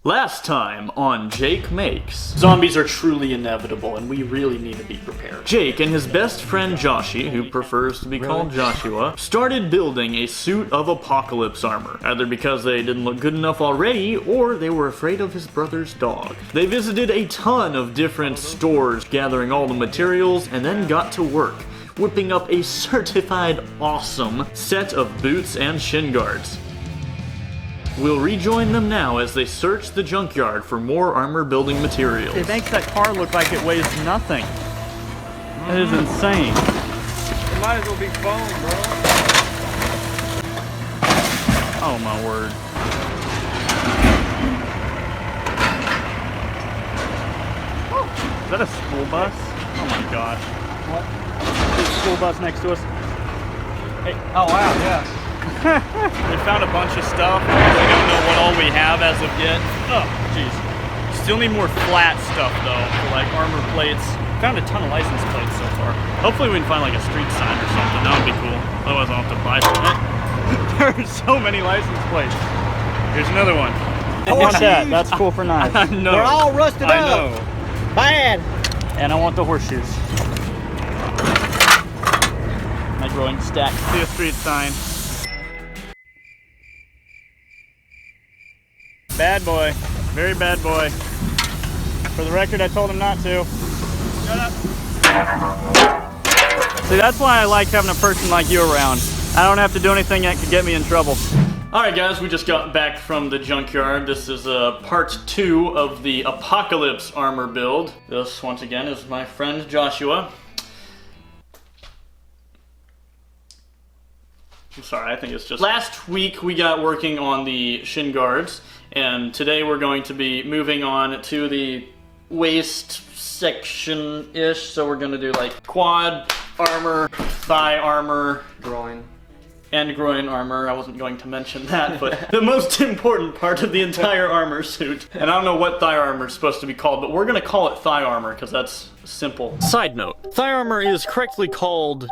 Last time on Jake Makes. Zombies are truly inevitable and we really need to be prepared. Jake and his best friend Joshi, who prefers to be called Joshua, started building a suit of apocalypse armor, either because they didn't look good enough already or they were afraid of his brother's dog. They visited a ton of different stores, gathering all the materials, and then got to work, whipping up a certified awesome set of boots and shin guards. We'll rejoin them now as they search the junkyard for more armor building materials. It makes that car look like it weighs nothing. That is insane. It might as well be foam, bro. Oh my word. Is that a school bus? Oh my gosh. What? There's a school bus next to us. Hey. Oh wow, yeah. We found a bunch of stuff. We don't know what all we have as of yet. Oh, jeez. Still need more flat stuff though, for like armor plates. Found a ton of license plates so far. Hopefully we can find like a street sign or something. That would be cool. Otherwise I'll have to buy from it. There are so many license plates. Here's another one. I want that. That's cool for knives. I know. They're all rusted I up. know. Bad. And I want the horseshoes. My growing stack. See a street sign. Bad boy. Very bad boy. For the record, I told him not to. Shut up. See, that's why I like having a person like you around. I don't have to do anything that could get me in trouble. Alright guys, we just got back from the junkyard. This is part 2 of the apocalypse armor build. This, once again, is my friend Joshua. I'm sorry, I think it's just... Last week we got working on the shin guards, and today we're going to be moving on to the waist section-ish. So we're going to do like quad armor, thigh armor, Groin. and groin armor. I wasn't going to mention that, but the most important part of the entire armor suit. And I don't know what thigh armor is supposed to be called, but we're going to call it thigh armor because that's simple. Side note, thigh armor is correctly called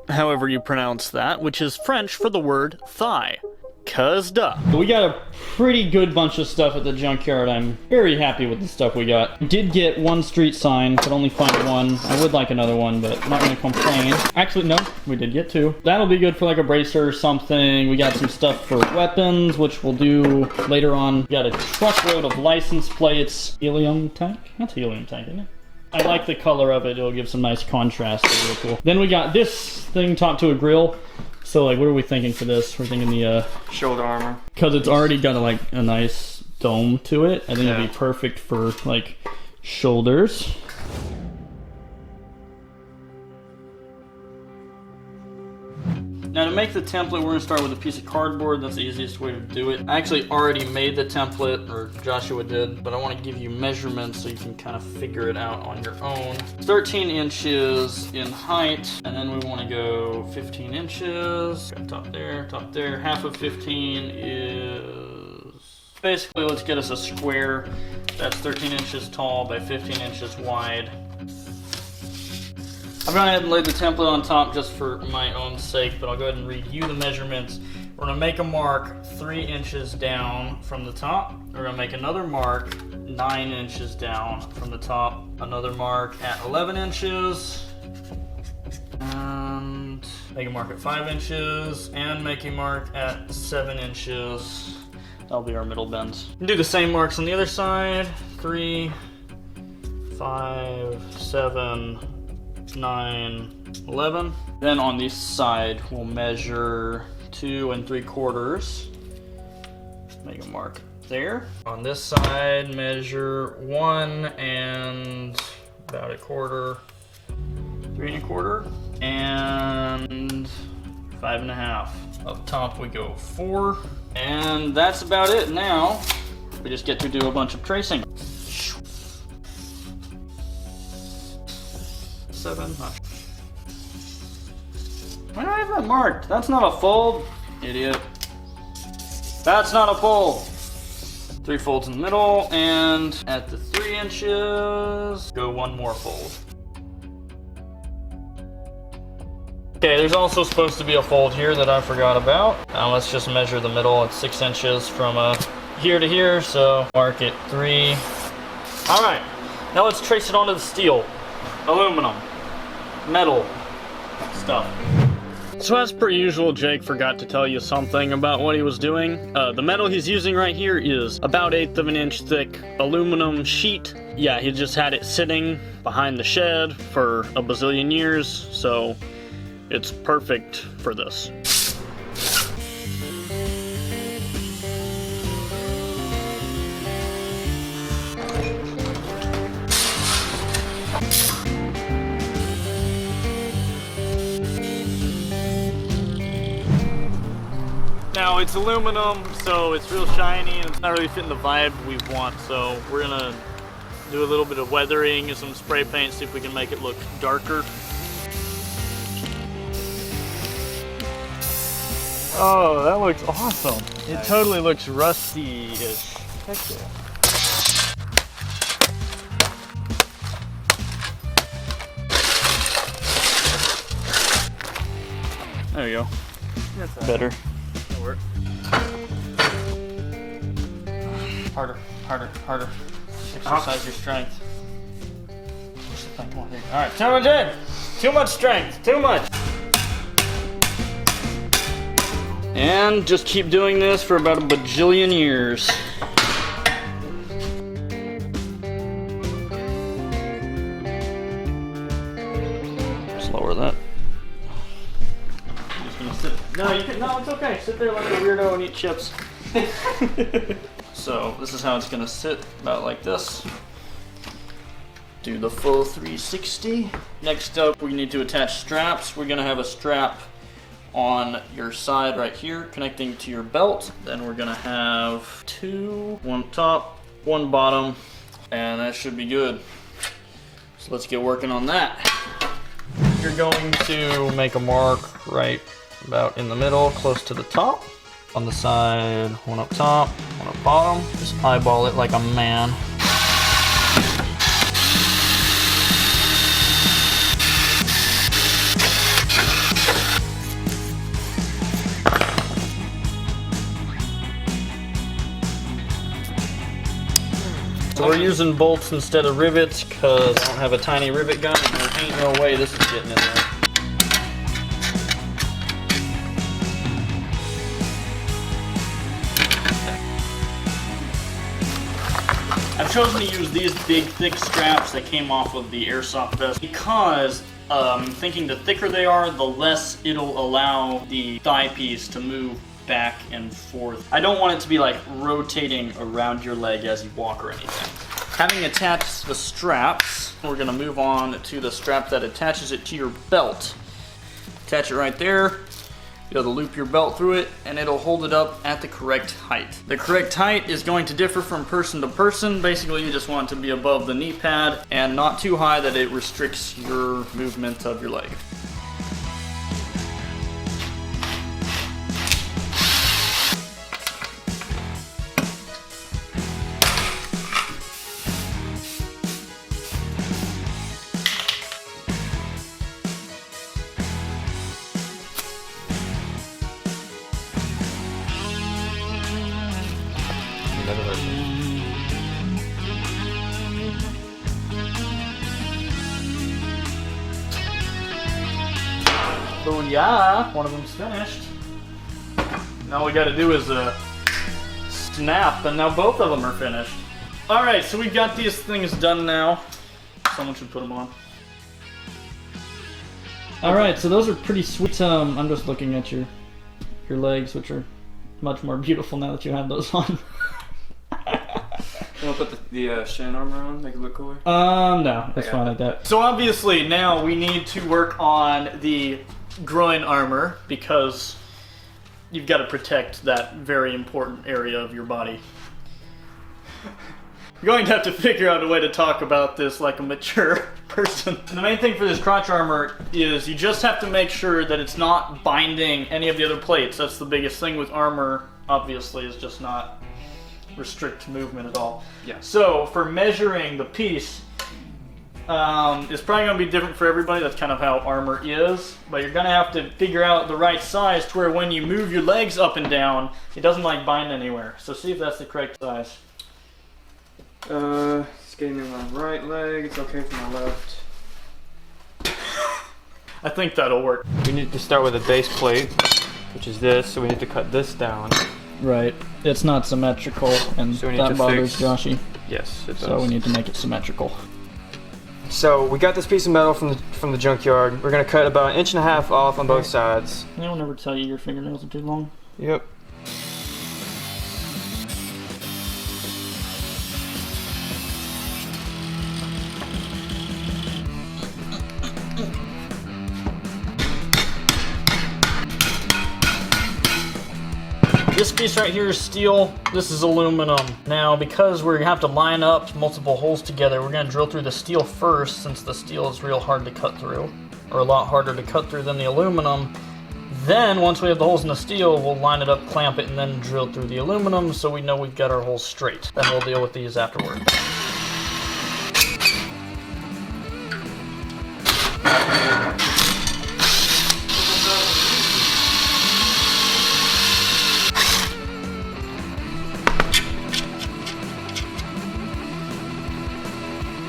however you pronounce that, which is French for the word thigh. Cause duh. We got a pretty good bunch of stuff at the junkyard. I'm very happy with the stuff we got. Did get one street sign, but only find one. I would like another one, but not gonna complain. Actually, no, we did get 2. That'll be good for like a bracer or something. We got some stuff for weapons, which we'll do later on. We got a truckload of license plates. Helium tank? That's a helium tank, isn't it? I like the color of it. It'll give some nice contrast. It's real cool. Then we got this thing talked to a grill. So like, what are we thinking for this? We're thinking the Shoulder armor. because it's already got a nice dome to it. I think it'd be perfect for like shoulders. Now to make the template, we're gonna start with a piece of cardboard. That's the easiest way to do it. I actually already made the template, or Joshua did, but I want to give you measurements so you can kind of figure it out on your own. 13 inches in height, and then we want to go 15 inches. Got top there. Half of 15 is... Basically, let's get us a square that's 13 inches tall by 15 inches wide. I've gone ahead and laid the template on top just for my own sake, but I'll go ahead and read you the measurements. We're going to make a mark 3 inches down from the top. We're going to make another mark 9 inches down from the top. Another mark at 11 inches. And make a mark at 5 inches. And make a mark at 7 inches. That'll be our middle bends. Do the same marks on the other side. 3, 5, 7, 9, 11. Then on this side, we'll measure 2 3/4. Make a mark there. On this side, measure 1 and about 1/4, 3 1/4, and 5 1/2. Up top we go 4, and that's about it. Now we just get to do a bunch of tracing. 7. Why do I have that marked? That's not a fold. Idiot. That's not a fold. 3 folds in the middle, and at the 3 inches, go 1 more fold. Okay, there's also supposed to be a fold here that I forgot about. Let's just measure the middle at 6 inches from here to here, so mark it 3. All right, now let's trace it onto the steel. Aluminum, metal stuff. So as per usual, Jake forgot to tell you something about what he was doing. The metal he's using right here is about 1/8 of an inch thick aluminum sheet. Yeah, he just had it sitting behind the shed for a bazillion years, so it's perfect for this. Now it's aluminum, so it's real shiny and it's not really fitting the vibe we want, so we're gonna do a little bit of weathering and some spray paint, see if we can make it look darker. Oh, that looks awesome. It totally looks rusty-ish. Heck yeah. There you go. That's better. That'll work. Harder, harder, harder. Exercise your strength. Push the thing. Come on, here. All right, too much in. Too much strength. Too much. And just keep doing this for about a bajillion years. Just lower that. I'm just gonna sit. No, you can. No, it's okay. Sit there like a weirdo and eat chips. So this is how it's gonna sit, about like this. Do the full 360. Next up, we need to attach straps. We're gonna have a strap on your side right here, connecting to your belt. Then we're gonna have 2, one top, one bottom, and that should be good. So let's get working on that. You're going to make a mark right about in the middle, close to the top. On the side, one up top, one up bottom. Just eyeball it like a man. So we're using bolts instead of rivets because I don't have a tiny rivet gun and there ain't no way this is getting in there. I've chosen to use these big thick straps that came off of the airsoft vest because thinking the thicker they are, the less it'll allow the thigh piece to move back and forth. I don't want it to be like rotating around your leg as you walk or anything. Having attached the straps, we're gonna move on to the strap that attaches it to your belt. Attach it right there. You'll be able to loop your belt through it and it'll hold it up at the correct height. The correct height is going to differ from person to person. Basically, you just want it to be above the knee pad and not too high that it restricts your movement of your leg. So yeah, one of them's finished. Now all we gotta do is snap, and now both of them are finished. All right, so we've got these things done now. Someone should put them on. All right, so those are pretty sweet. I'm just looking at your legs, which are much more beautiful now that you have those on. You want to put the shin armor on, make it look cooler? No, that's fine like that. So obviously now we need to work on the groin armor because you've got to protect that very important area of your body. You're going to have to figure out a way to talk about this like a mature person. And the main thing for this crotch armor is you just have to make sure that it's not binding any of the other plates. That's the biggest thing with armor, obviously, is just not restrict movement at all. Yeah. So for measuring the piece, It's probably going to be different for everybody. That's kind of how armor is. But you're going to have to figure out the right size to where when you move your legs up and down, it doesn't like bind anywhere. So see if that's the correct size. It's getting in my right leg. It's okay for my left. I think that'll work. We need to start with a base plate, which is this. So we need to cut this down. Right. It's not symmetrical, and So we need that to bothers fix- Joshy. Yes, it does. So we need to make it symmetrical. So we got this piece of metal from the junkyard. We're gonna cut about 1.5 inches off on both sides. They'll never tell you your fingernails are too long. Yep. This piece right here is steel, this is aluminum. Now, because we have to line up multiple holes together, we're gonna drill through the steel first, since the steel is real hard to cut through, or a lot harder to cut through than the aluminum. Then, once we have the holes in the steel, we'll line it up, clamp it, and then drill through the aluminum so we know we've got our holes straight. Then we'll deal with these afterward.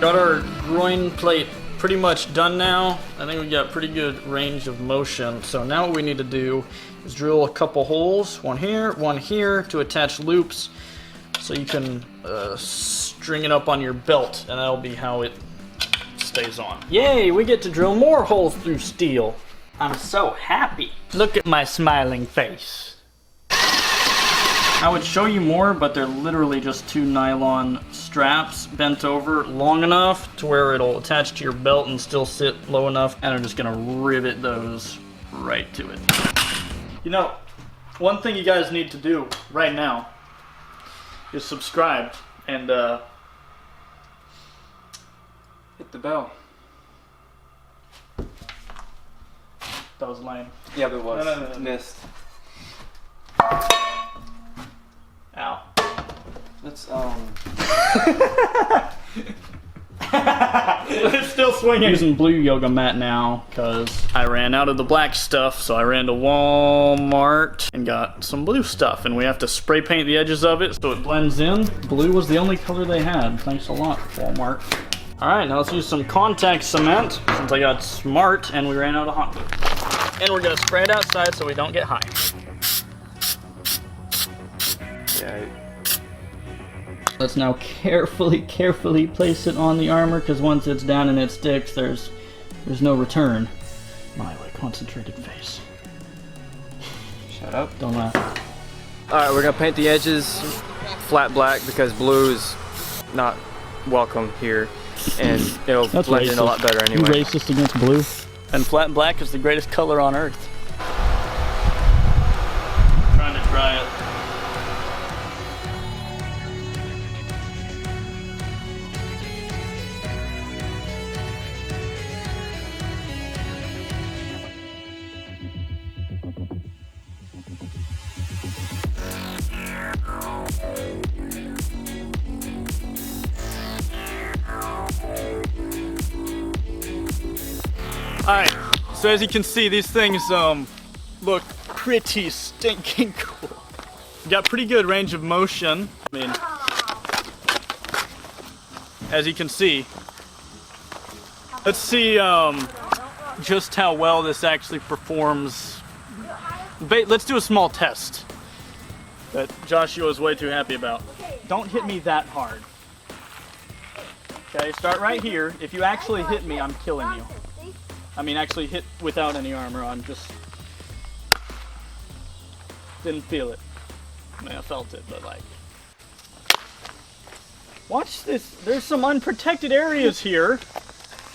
Got our groin plate pretty much done now. I think we got pretty good range of motion. So now what we need to do is drill a couple holes, one here, to attach loops so you can string it up on your belt, and that'll be how it stays on. Yay, we get to drill more holes through steel. I'm so happy. Look at my smiling face. I would show you more, but they're literally just 2 nylon straps bent over long enough to where it'll attach to your belt and still sit low enough, and I'm just gonna rivet those right to it. You know, one thing you guys need to do right now is subscribe and Hit the bell. that was lame. Yeah, but it was. No. Missed. Ow. Let's It's still swinging. Using blue yoga mat now because I ran out of the black stuff, so I ran to Walmart and got some blue stuff, and we have to spray paint the edges of it so it blends in. Blue was the only color they had. Thanks a lot, Walmart. All right, now let's use some contact cement since I got smart and we ran out of hot glue. And we're gonna spray it outside so we don't get high. Yeah. Let's now carefully place it on the armor, because once it's down and it sticks, there's no return. My, what a concentrated face. Shut up. Don't laugh. Alright, we're gonna paint the edges flat black because blue is not welcome here, and it'll That's blend in a racist. lot better You anyway. racist against blue? And flat black is the greatest color on earth. Trying to dry it. Alright, so as you can see, these things look pretty stinking cool. Got pretty good range of motion. I mean, as you can see. Let's see just how well this actually performs. Let's do a small test that Joshua is way too happy about. Don't hit me that hard. Okay, start right here. If you actually hit me, I'm killing you. I mean, actually hit without any armor on, just didn't feel it. I mean, I felt it, but like, watch this. There's some unprotected areas here.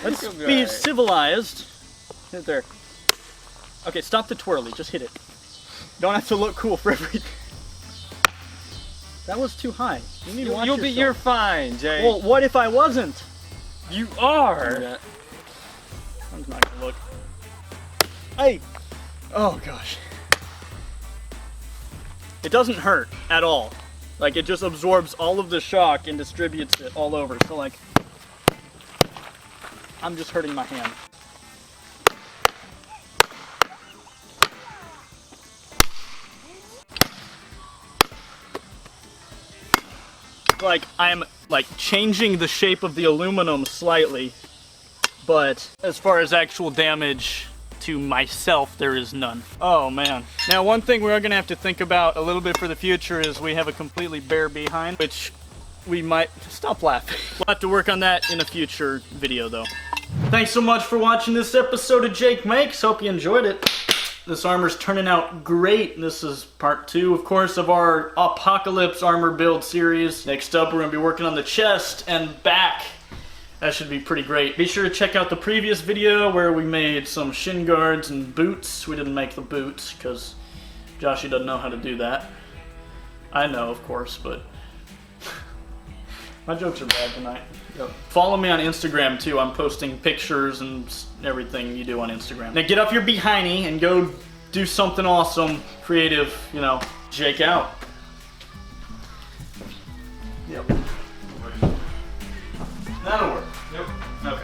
Let's be civilized. Hit it there. Okay, stop the twirly. Just hit it. Don't have to look cool for everything. That was too high. You need to watch yourself. You're fine, Jay. Well, what if I wasn't? You are. Yeah. I'm not gonna look. Hey! Oh gosh. It doesn't hurt at all. Like, it just absorbs all of the shock and distributes it all over. So like, I'm just hurting my hand. Like, I'm like changing the shape of the aluminum slightly, but as far as actual damage to myself, there is none. Oh man. Now, one thing we are gonna have to think about a little bit for the future is we have a completely bare behind, which we might, stop laughing. We'll have to work on that in a future video though. Thanks so much for watching this episode of JakeMakes. Hope you enjoyed it. This armor's turning out great. This is part 2, of course, of our Apocalypse armor build series. Next up, we're gonna be working on the chest and back. That should be pretty great. Be sure to check out the previous video where we made some shin guards and boots. We didn't make the boots because Joshy doesn't know how to do that. I know, of course, but my jokes are bad tonight. Yep. Follow me on Instagram too. I'm posting pictures and everything you do on Instagram. Now get off your behindy and go do something awesome, creative, you know, Jake out. Yep. That'll work. Yep. Okay.